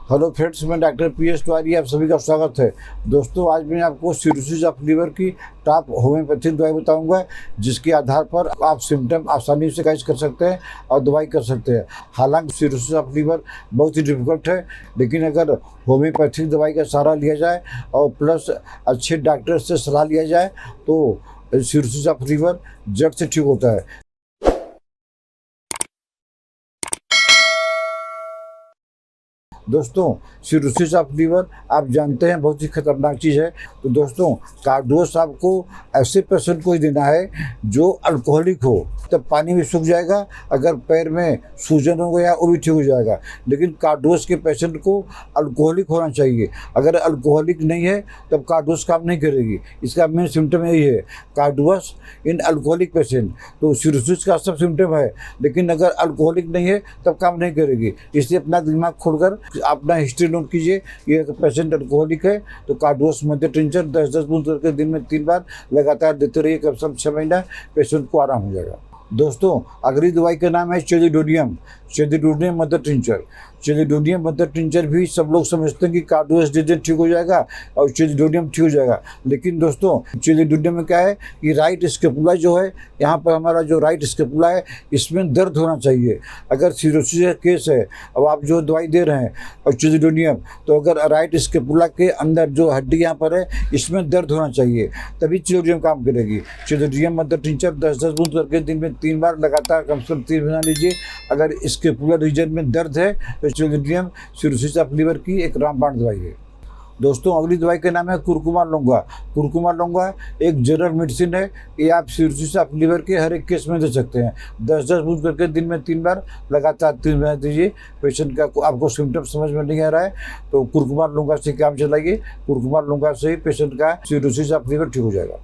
Hello friends, मैं doctor PS Tiwari, आप सभी का स्वागत है। दोस्तों, आज मैं आपको सिरोसिस ऑफ लीवर की टॉप होम्योपैथिक दवाई बताऊंगा, जिसके आधार पर आप सिम्टम आसानी से कैच कर सकते हैं और दवाई कर सकते हैं। हालांकि सिरोसिस ऑफ लीवर बहुत ही डिफिकल्ट है, लेकिन अगर होम्योपैथिक दवाई का सहारा लिया जाए और प्लस अच्छे डॉक्टर से सलाह लिया जाए तो सिरोसिस ऑफ लीवर जड़ से ठीक होता है। दोस्तों, सिरोसिस ऑफ लीवर आप जानते हैं बहुत ही खतरनाक चीज़ है। तो दोस्तों, कार्डोस आपको ऐसे पेशेंट को ही देना है जो अल्कोहलिक हो, तब पानी भी सूख जाएगा, अगर पैर में सूजन हो गया वो भी ठीक हो जाएगा। लेकिन कार्डोस के पेशेंट को अल्कोहलिक होना चाहिए। अगर अल्कोहलिक नहीं है तब कार्डोस काम नहीं करेगी। इसका मेन सिम्टम यही है, कार्डोस इन अल्कोहलिक पेशेंट। तो सिरोसिस का सब सिम्टम है, लेकिन अगर अल्कोहलिक नहीं है तब काम नहीं करेगी। इसलिए अपना दिमाग खोलकर अपना हिस्ट्री नोट कीजिए। ये पेशेंट अल्कोहलिक है तो कार्डोस मध्य टिंचर 10-10 बूंद करके दिन में 3 बार लगातार देते रहिए, कम से कम 6 महीना, पेशेंट को आराम हो जाएगा। दोस्तों, अगली दवाई का नाम है chelidonium mother tincture. Chelidonium mother tincture भी सब लोग समझते हैं कि कार्डोस दे ठीक हो जाएगा और चेलिडोनियम ठीक हो जाएगा। लेकिन दोस्तों, चेलिडोनियम में क्या है कि राइट स्केपुला जो है, यहाँ पर हमारा जो राइट स्केपुला है, इसमें दर्द होना चाहिए। अगर सिरोसिस का केस है, अब आप जो दवाई दे रहे हैं और चेलिडोनियम, तो अगर राइट स्केपुला के अंदर जो हड्डी यहाँ पर है, इसमें दर्द होना चाहिए, तभी चेलिडोनियम काम करेगी। चेलिडोनियम मदर टिंचर 10-10 बूंद करके दिन में 3 बार लगातार कम से कम 3 महीना लीजिए। अगर स्केपुलर रीजन में दर्द है तो चेलिडोनियम सिरोसिस ऑफ लीवर की एक रामबाण दवाई है। दोस्तों, अगली दवाई का नाम है कुरकुमा लोंगा। कुरकुमा लोंगा एक जनरल मेडिसिन है। ये आप सिरोसिस ऑफ लीवर के हर एक केस में दे सकते हैं। 10-10 बूंद करके दिन में 3 बार लगातार 3 महीने दीजिए। पेशेंट का आपको सिम्टम समझ में नहीं आ रहा है तो कुरकुमा लोंगा से काम चलाइए। कुरकुमा लोंगा से ही पेशेंट का सिरोसिस ऑफ लीवर ठीक हो जाएगा।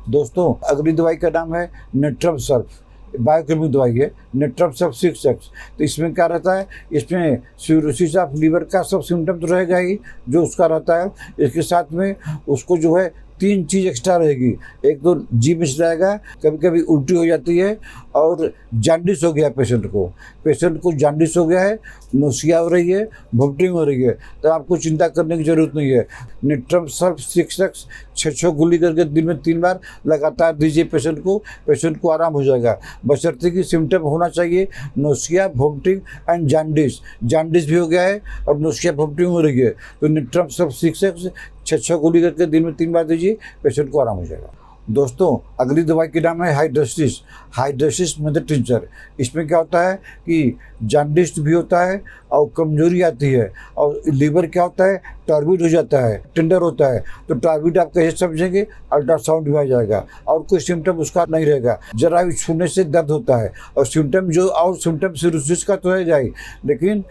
दोस्तों, अगली दवाई का नाम है नेट्रम सर्फ। बायोकेमिक दवाई है, नेट्रम सर्फ 6x। तो इसमें क्या रहता है, इसमें सिरोसिस ऑफ लीवर का सब सिम्टम तो रहेगा ही जो उसका रहता है। इसके साथ में उसको जो है 3 चीज़ एक्स्ट्रा रहेगी। एक तो जी मिस रहेगा, कभी कभी उल्टी हो जाती है, और जॉन्डिस हो गया पेशेंट को जॉन्डिस हो गया है, नोसिया हो रही है, वोमिटिंग हो रही है, तो आपको चिंता करने की ज़रूरत नहीं है। नेट्रम सर्फ 6x 6 गोली करके दिन में 3 बार लगातार दीजिए पेशेंट को आराम हो जाएगा। बशर्ते कि सिम्टम होना चाहिए नोसिया, वोमिटिंग एंड जॉन्डिस भी हो गया है और नोसिया वोमिटिंग हो रही है, तो नेट्रम सर्फ 6x 6 गोली करके दिन में 3 बार दीजिए, पेशेंट को आराम हो जाएगा। दोस्तों, अगली दवाई का नाम है हाइड्रोसिस मदर टिंचर। इसमें क्या होता है कि जॉन्डिस भी होता है और कमजोरी आती है, और लीवर क्या होता है, टॉर्बिड हो जाता है, टेंडर होता है। तो टॉर्बिड आप कैसे समझेंगे, अल्ट्रासाउंड भी आ जाएगा और कोई सिम्टम उसका नहीं रहेगा। जरा भी छूने से दर्द होता है, और सिम्टम सिरोसिस का तो रहेगा ही, लेकिन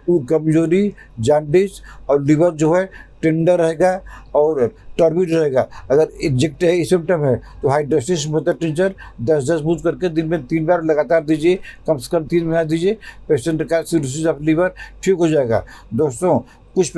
कमजोरी, जॉन्डिस और लीवर जो है टेंडर रहेगा और टॉर्बिड रहेगा। अगर एग्जैक्ट है सिम्टम है तो हाइड्रोसिस मदर टिंचर 10-10 बूंद करके दिन में 3 बार लगातार दीजिए, कम से कम 3 महीना दीजिए, पेशेंट का सिरोसिस ऑफ लीवर ठीक हो जाएगा। दोस्तों, कुछ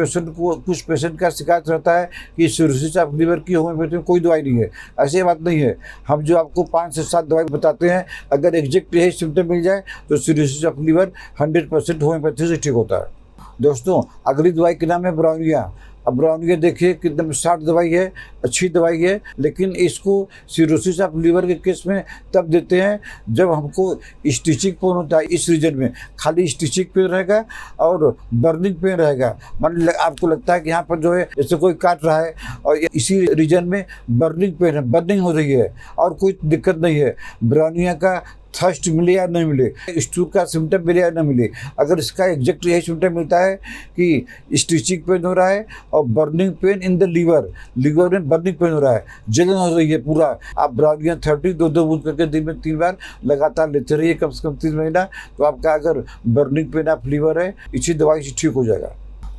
पेशेंट का शिकायत रहता है कि सिरोसिस ऑफ लीवर की होम्योपैथी में कोई दवाई नहीं है। ऐसी बात नहीं है। हम जो आपको 5 से 7 दवाई बताते हैं, अगर एग्जैक्ट यही सिम्टम मिल जाए तो सिरोसिस ऑफ लीवर 100% होम्योपैथी से ठीक होता है। दोस्तों, अगली दवाई का नाम है ब्राउनिया। अब ब्राउनिया देखिए कितना शार्ट दवाई है, अच्छी दवाई है, लेकिन इसको सिरोसिस ऑफ लीवर के केस में तब देते हैं जब हमको स्टिचिंग पेन होता है। इस रीजन में खाली स्टिचिंग पेन रहेगा और बर्निंग पेन रहेगा। मान आपको लगता है कि यहाँ पर जो है जैसे कोई काट रहा है, और इसी रीजन में बर्निंग पेन है, बर्निंग हो रही है और कोई दिक्कत नहीं है। ब्राउनिया का थर्स्ट मिले या नहीं मिले, स्टूल का सिम्टम मिले या न मिले, अगर इसका एग्जैक्ट यही सिम्टम मिलता है कि स्टिचिंग पेन हो रहा है और burning pain in the liver में बर्निंग पेन हो रहा है, जलन हो रही है पूरा, आप ब्राउनिया 30 2 बूंद करके दिन में 3 बार लगातार लेते रहिए, कम से कम 3 महीना, तो आपका अगर बर्निंग पेन ऑफ लीवर है, इसी दवाई से ठीक हो जाएगा।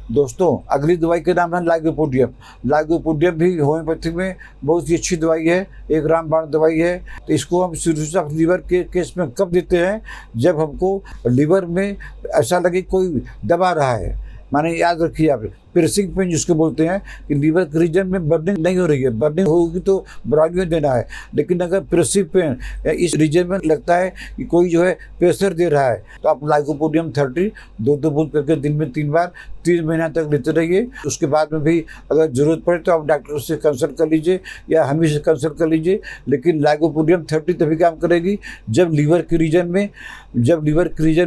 दोस्तों, अगली दवाई का नाम है लाइगोपोडियम भी होम्योपैथिक में बहुत ही अच्छी दवाई है, एक रामबाण दवाई है। तो इसको हम सिरोसिस ऑफ लीवर के केस में कब देते हैं, जब हमको लीवर में ऐसा लगे कोई दबा रहा है। माने याद रखिए, आप प्रेसिंग पेन जिसको बोलते हैं कि लीवर के रीजन में बर्निंग नहीं हो रही है, बर्निंग होगी तो ब्राउन में देना है। लेकिन अगर प्रेसिव पेन इस रीजन में लगता है कि कोई जो है प्रेशर दे रहा है, तो आप लाइकोपोडियम 30 2-2 बूंद करके दिन में 3 बार 3 महीना तक लेते रहिए। उसके बाद में भी अगर ज़रूरत पड़े तो आप डॉक्टर से कंसल्ट कर लीजिए या हम ही से कंसल्ट कर लीजिए। लेकिन लाइकोपोडियम 30 तभी काम करेगी जब लीवर के रीजन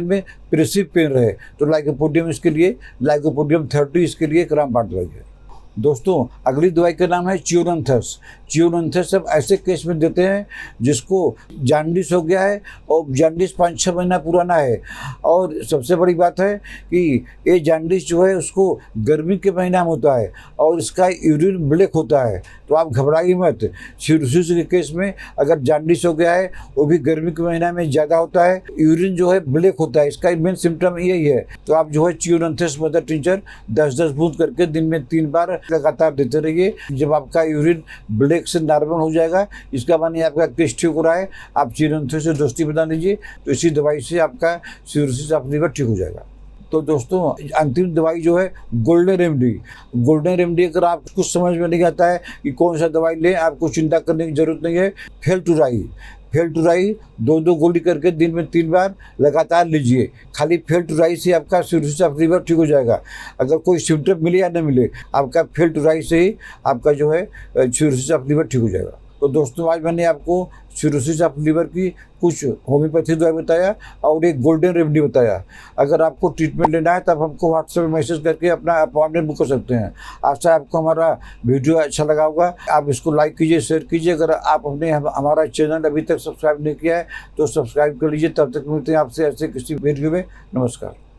में प्रेसिव पेन रहे, तो लाइकोपोडियम इसके लिए, लाइकोपोडियम 30 इसके लिए एक रामबाण दवाई है। दोस्तों, अगली दवाई का नाम है चियोरेंथस। चियोरेंथस सब ऐसे केस में देते हैं जिसको जॉन्डिस हो गया है और जॉन्डिस 5-6 महीना पुराना है, और सबसे बड़ी बात है कि ये जॉन्डिस जो है उसको गर्मी के महीना में होता है और इसका यूरिन ब्लैक होता है। तो आप घबराइए मत। सिरोसिस के केस में अगर जॉन्डिस हो गया है, वो भी गर्मी के महीना में ज़्यादा होता है, यूरिन जो है ब्लैक होता है, इसका मेन सिम्टम यही है। तो आप जो है चियोरेंथस मदर टिंचर 10-10 बूंद करके दिन में 3 बार लगातार देते रहिए। जब आपका यूरिन ब्लैक से नॉर्मल हो जाएगा, इसका माने आपका केस ठीक हो रहा है, आप चियोरेंथस से दोस्ती बना लीजिए, तो इसी दवाई से आपका सिरोसिस ऑफ लीवर ठीक हो जाएगा। तो दोस्तों, अंतिम दवाई जो है गोल्डन रेमेडी। गोल्डन रेमेडी अगर आप कुछ समझ में नहीं आता है कि कौन सा दवाई लें, आपको चिंता करने की जरूरत नहीं है। फेल्टुराई 2-2 गोली करके दिन में 3 बार लगातार लीजिए। खाली फेल्टुराई से आपका सिरोसिस ऑफ लीवर ठीक हो जाएगा। अगर कोई सिम्टम मिले या न मिले, आपका फेल्टुराई से ही आपका जो है सिरोसिस ऑफ लीवर ठीक हो जाएगा। तो दोस्तों, आज मैंने आपको सिरोसिस ऑफ लीवर की कुछ होम्योपैथी दवाई बताया और एक गोल्डन रेमेडी बताया। अगर आपको ट्रीटमेंट लेना है तब हमको व्हाट्सएप में मैसेज करके अपना अपॉइंटमेंट बुक कर सकते हैं। आशा आपको हमारा वीडियो अच्छा लगा होगा। आप इसको लाइक कीजिए, शेयर कीजिए। अगर आप हमारा चैनल अभी तक सब्सक्राइब नहीं किया है तो सब्सक्राइब कर लीजिए। तब तक मिलते हैं आपसे ऐसे किसी वीडियो में। नमस्कार।